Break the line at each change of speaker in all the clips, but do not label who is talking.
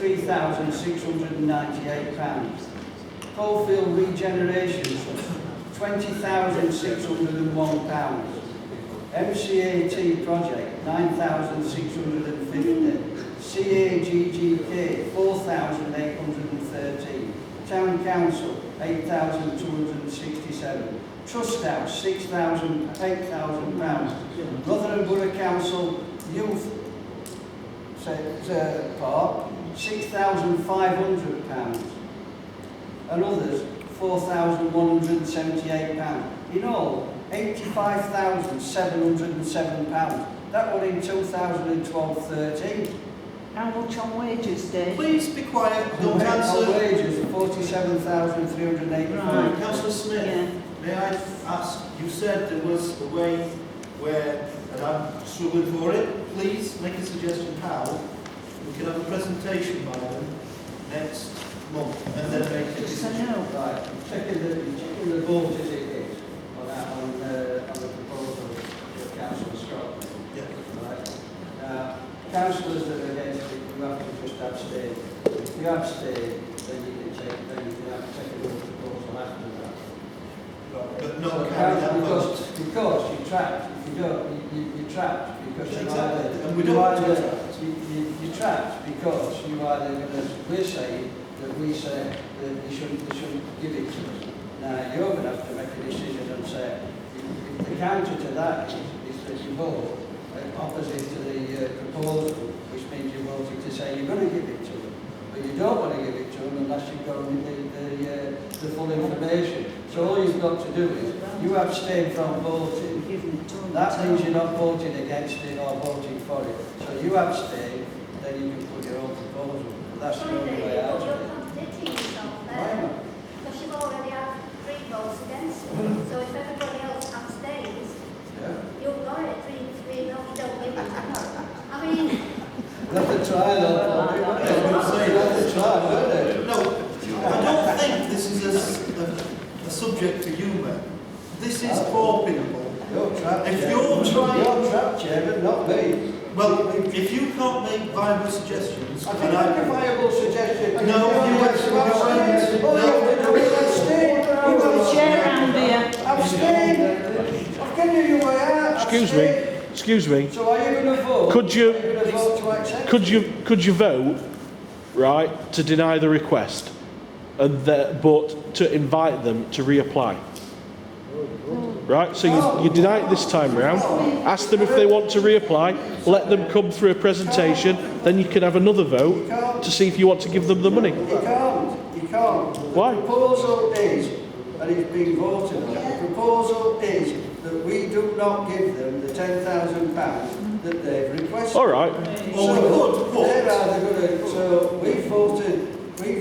£3,698. Coalfield regeneration trust, £20,601. MCAT project, £9,650. CAGGK, £4,813. Town council, £8,267. Trust house, £8,000. Rotherham Borough Council youth park, £6,500. And others, £4,178. In all, £85,707. That was in 2012-13.
How much on wages, Dave?
Please be quiet. Don't
On
answer.
wages, £47,385.
Right, Councillor Smith,
Yeah.
may I ask, you said there was a way where, and I'm struggling for it, please make a suggestion how we can have a presentation by them next month and then make a
Just
decision.
know.
Right, checking the vote as it is on the proposal of Councillor Scott.
Yeah.
Right. Now, councillors that are against it, you have to just abstain. If you abstain, then you can take a vote proposal after that.
But not
So
carry that vote.
because you're trapped. If you don't, you're trapped because
Exactly. And we don't want to be trapped.
you're trapped because you either going to, we say that you shouldn't give it to us. Now you're going to have to make a decision and say, if the counter to that is that you vote opposite to the proposal, which means you're voting to say you're going to give it to them. But you don't want to give it to them unless you've got the full information. So all you've got to do is, you abstain from voting. That means you're not voting against it or voting for it. So you abstain, then you can put your own proposal. That's the only way out of it.
You're contradicting yourself there. Because you've already had 3 votes against it. So if everybody else abstains, you've got it. 3 no, you don't give it. I mean,
You'll have to try though. You'll have to try, won't it?
No, I don't think this is a subject for humour. This is for people.
You're trapped.
If
Chairman.
you're trying-
You're trapped, Chairman, not me.
Well, if you can't make viable suggestions,
I think that's a viable suggestion.
No, you
have to abstain. All you have to do is abstain.
You've got a chair round here.
Abstain. I've given you your way out.
Excuse me. Excuse me.
So are you going to vote?
Could you-
Are you going to vote to accept?
Could you vote, right, to deny the request, and but to invite them to reapply? Right, so you deny it this time round. Ask them if they want to reapply. Let them come through a presentation. Then you can have another vote to see if you want to give them the money.
You can't. You can't.
Why?
The proposal is, and it's been voted on, the proposal is that we do not give them the £10,000 that they've requested.
All right.
They're either going to, so we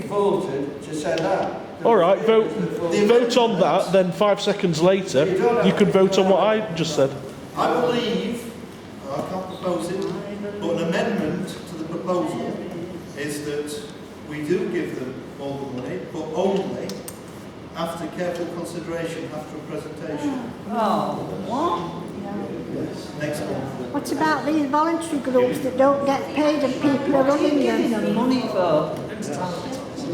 voted to say that.
All right. Vote on that. Then 5 seconds later, you can vote on what I just said.
I believe, I can't propose it, but an amendment to the proposal is that we do give them all the money, but only after careful consideration, after a presentation.
Oh, what?
Next month.
What about these voluntary groups that don't get paid and people are running
Giving
them?
them money for?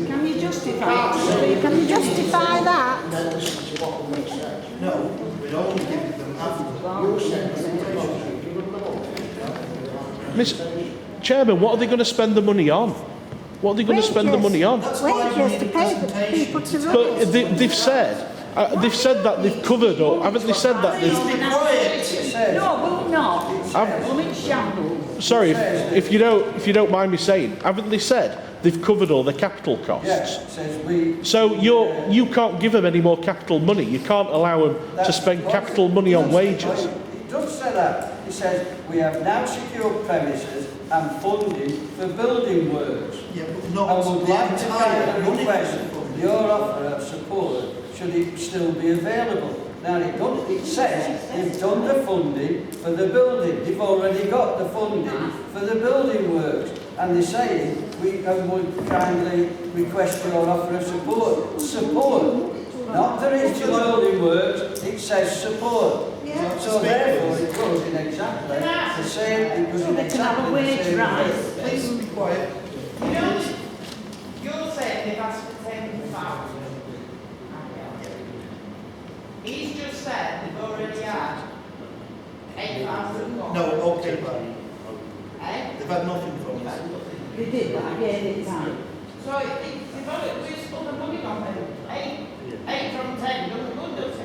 Can you justify it?
Can you justify that?
No, we'd only give them after presentation.
Miss Chairman, what are they going to spend the money on? What are they going to spend the money on?
That's why we
Wages
need
to
a
pay the
presentation.
people to run
But
it.
they've said that they've covered, or haven't they said that
Please
they've...
be quiet.
No, we'll not. Well, it's shambles.
Sorry, if you don't mind me saying, haven't they said they've covered all their capital costs?
Yes, it says we.
So you can't give them any more capital money. You can't allow them to spend capital money on wages.
It does say that. It says we have now secured premises and funding for building works.
Yeah, but
I
not
would
the
like to
entire
kindly
money.
request your offer of support should it still be available. Now it says they've done the funding for the building. They've already got the funding for the building works. And they're saying we would kindly request your offer of support. Support. Not that it's the building works, it says support. So therefore it goes in exactly the same, it goes in exactly the same way.
Please be quiet.
gave it back.
So if we split the money on it, 8 from 10 doesn't good, does it?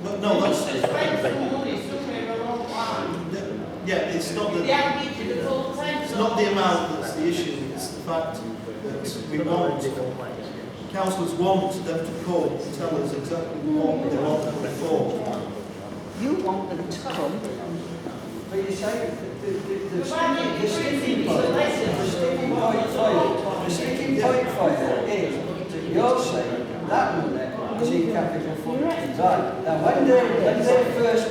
Well, no,
We
that's...
must have spent some money somewhere along the line.
Yeah, it's not
They
the...
haven't given you the full 10.
It's not the amount that's the issue, it's the fact that we want, councillors want them to come and tell us exactly what they want them for.
You want them to come.
But you say the sticking point for you is that you're saying that money is in capital fund. Right. Now when they first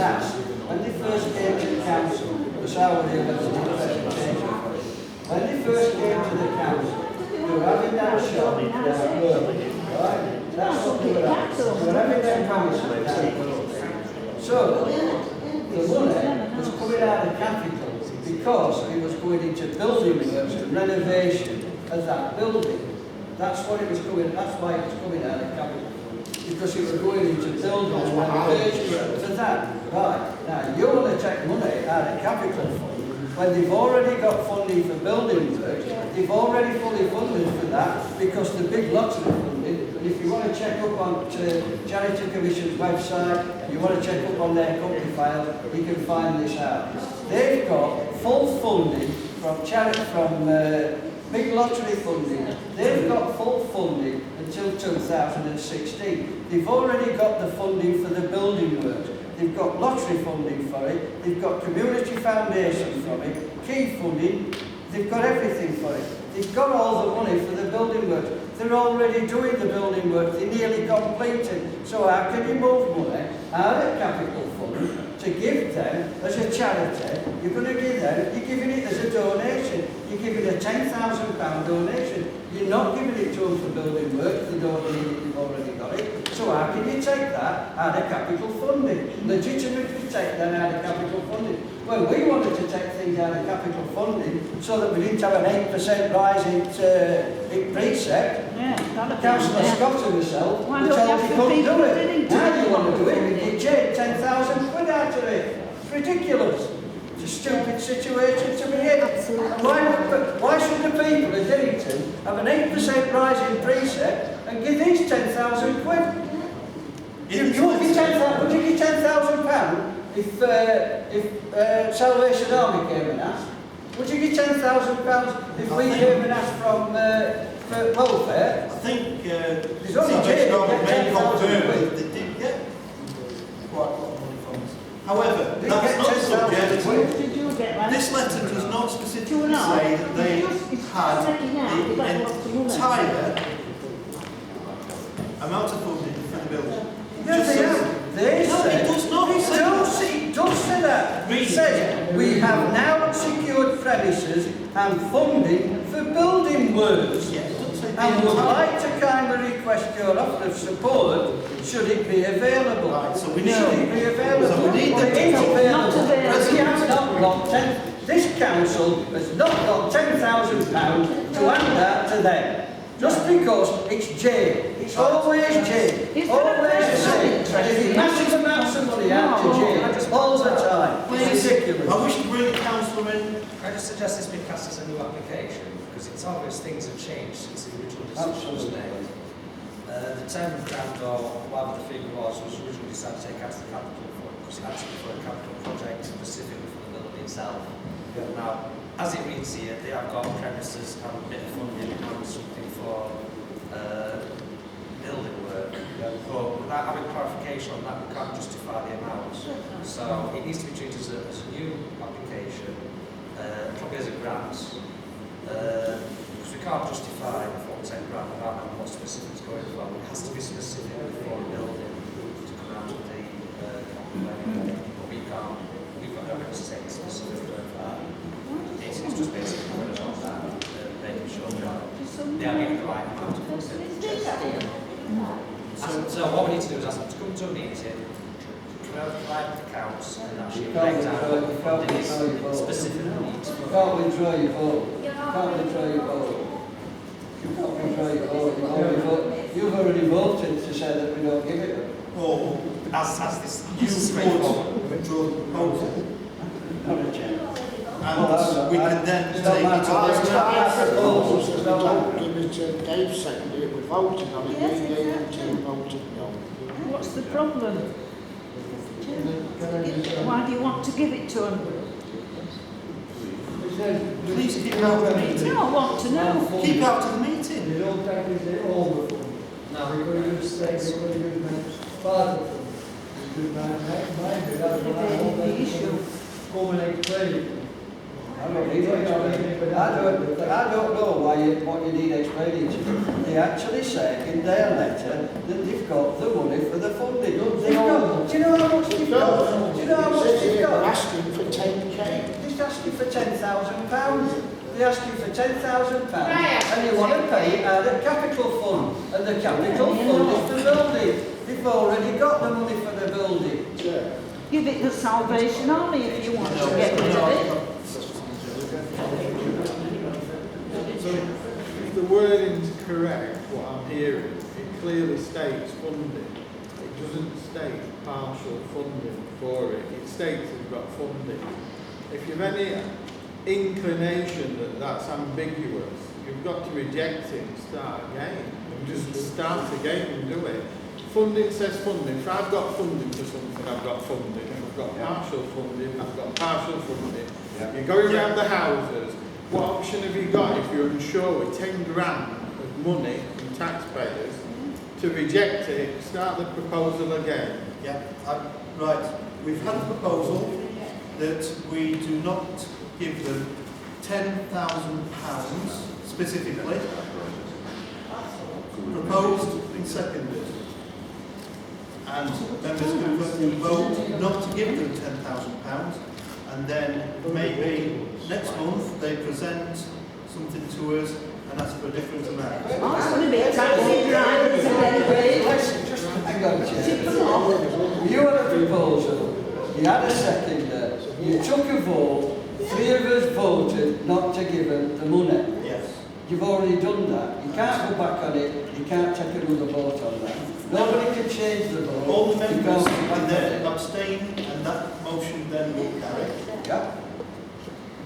asked, when they first came to the council, because I was here when they did the presentation for it, when they first came to the council, they were having that shop down Burley, right? That's what they were having. They were having their council down Burley. So, the money was coming out of capital because it was going into building works and renovation of that building. That's what it was coming, that's why it was coming out of capital. Because it was going into building and renovation for that. Right, now you want to take money out of capital fund when they've already got funding for building works, they've already fully funded for that because the big lots of funding. And if you want to check up on Charity Commission's website, you want to check up on their company file, you can find this out. They've got full funding from big lottery funding. They've got full funding until 2016. They've already got the funding for the building works. They've got lottery funding for it. They've got community foundation from it, key funding. They've got everything for it. They've got all the money for the building works. They're already doing the building work. They're nearly completed. So how can you move money out of capital fund to give them as a charity? You're going to give them, you're giving it as a donation. You're giving a £10,000 donation. You're not giving it to them for building work. They don't need it, you've already got it. So how can you take that out of capital funding? Legitimately take that out of capital funding. Well, we wanted to take things out of capital funding so that we didn't have an 8% rise in precept.
Yeah,
Councillor Scott himself
Why
was
don't you
told
have
he
to
couldn't
think
do
of
it.
Dinnington?
Now you want to do it, you get 10,000 quid out of it. It's ridiculous. It's a stupid situation to be in. Why should the people of Dinnington have an 8% rise in precept and give these 10,000 quid? You would give £10,000 if Salvation Army came and asked? Would you give £10,000 if we came and asked from for welfare?
I think
Salvation Army
may confirm that they did get quite a lot of money from us. However, that's not subject to...
Did you get that?
This letter does not specifically
2.5.
say that they had the entire amount of funding for the building.
Yes, they have. They
No,
say,
it does not say that.
It does say that. It says, we have now secured premises and funding for building works.
Yeah, it doesn't say the
And would
entire-
like to kindly request your offer of support should it be available.
Right, so we need-
Should it be available?
So we need
Well,
the-
it is
Not
available.
available.
We have not got this council has not got £10,000 to hand out to them. Just because it's jail. It's always jail.
It's
Always
gonna
jail. There's massive amounts of money out to jail all the time. It's ridiculous.
I wish to bring the councillor in.
Can I just suggest this be cast as a new application? Because it's obvious things have changed since the original decision was made. The £10,000 or whatever the figure was originally decided to take out of the capital fund because it had to be for a capital project specifically for the building itself. Now, as it reads here, they have got premises and a bit of funding and something for building work. But without having clarification on that, we can't justify the amounts. So it needs to be treated as a new application, probably as a grant, because we can't justify for £10,000 without knowing what specifics going for. It has to be specific for a building to come out of the but we can't. We've got no evidence to say it's specific for that. It's just basically on that, making sure that they are getting the right amount of funding. So what we need to do is ask them to come to a meeting, provide the accounts, and actually break down what the funding is specifically needs.
You can't withdraw your vote. You can't withdraw your vote. You can't withdraw your vote. You've already voted to say that we don't give it.
Or
As this
you
straightforward.
would withdraw the proposal.
Not a chance.
and we can then take it
matter.
on.
It's not that proposal,
So
it's
we
not
don't
that.
give it to Dave seconded it, we voted on it,
Yes,
we gave it
exactly.
to voted no.
What's the problem? Why do you want to give it to them?
Please keep out of the meeting.
No, I want to know.
Keep out of the meeting.
They don't technically all the funds.
No.
We're going to use stakes, we're going to use part of them. We do mind it, that's what I want
The
them
issue.
to come and explain it.
I don't need explaining. I don't know what you need explaining to. They actually say in their letter that they've got the money for the funding. They've got, do you know how much they've got? Do you know how much they've
They're
got?
asking for 10k.
They're asking for £10,000. They're asking for £10,000
Right.
and you want to pay it out of capital fund. And the capital fund is the building. They've already got the money for the building.
Give it the Salvation Army if you want to get rid of it.
So if the wording's correct, what I'm hearing, it clearly states funding. It doesn't state partial funding for it. It states it's got funding. If you've any inclination that that's ambiguous, you've got to reject it and start again. And just start again and do it. Funding says funding. If I've got funding for something, I've got funding. If I've got partial funding, I've got partial funding. You're going around the houses. What option have you got if you're unsure with 10 grand of money from taxpayers to reject it, start the proposal again?
Yeah, right. We've had a proposal that we do not give them £10,000 specifically. Proposed and seconded. And members can vote not to give them £10,000, and then maybe next month they present something to us and ask for a different amount.
Oh, it's going to be a taxi drivers and anyway.
Listen, just hang on, Chair. You had a proposal, you had a seconder, you took a vote, 3 of us voted not to give them the money.
Yes.
You've already done that. You can't go back on it, you can't take another vote on that. Nobody can change the vote.
All the members
because
can then abstain, and that motion then will carry.
Yeah.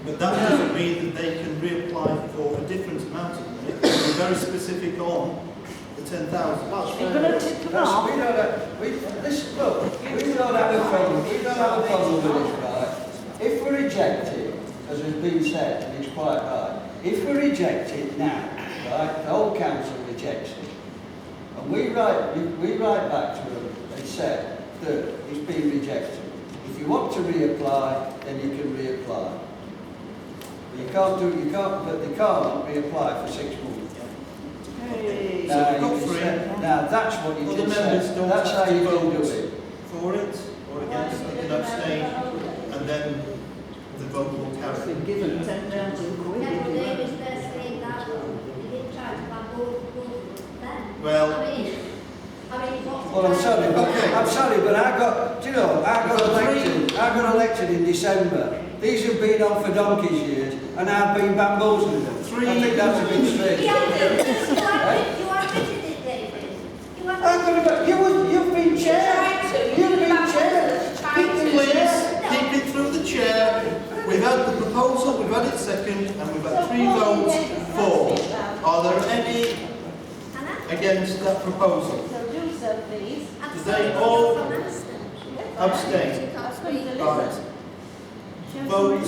But that doesn't mean that they can reapply for a different amount of money. We're very specific on the 10,000.
You're going to tick them off.
We don't have, listen, look, we don't have a problem. We don't have a problem with it, right? If we reject it, as has been said, and it's quite right, if we reject it now, right, the whole council rejects it, and we write back to them and say that it's been rejected. If you want to reapply, then you can reapply. But they can't reapply for 6 months.
Hey.
Now,
So
you can say, now that's what you
Other
can
members
say.
don't
That's how
have to
you can do
vote
it.
for it or against, they can abstain, and then the vote will carry.
Been given 10,000 quid.
Yeah,
if
but
you
they
like.
was there saying that, they did try to have both then.
Well-
I mean, what's
Well, I'm sorry,
Okay.
but I got elected in December. These have been on for donkey's years, and I've been bamboozling them. I think that's a bit strange.
You are written it, David.
You've been chair. You've been chair.
Please, keep it through the chair. We've had the proposal, we've had it second, and we've had 3 votes for. Are there any against that proposal?
So do so, please.
Do they all abstain? Right. Vote.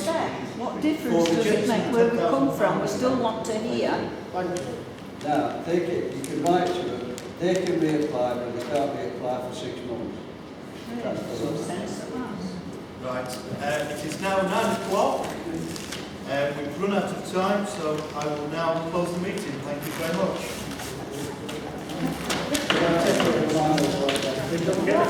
What difference does it make where we come from? We still want to hear.
Now, you can write to them. They can reapply, but they can't reapply for 6 months. That's the law.
Right. It is now 9 o'clock. We've run out of time, so I will now close the meeting. Thank you very much.
Yeah.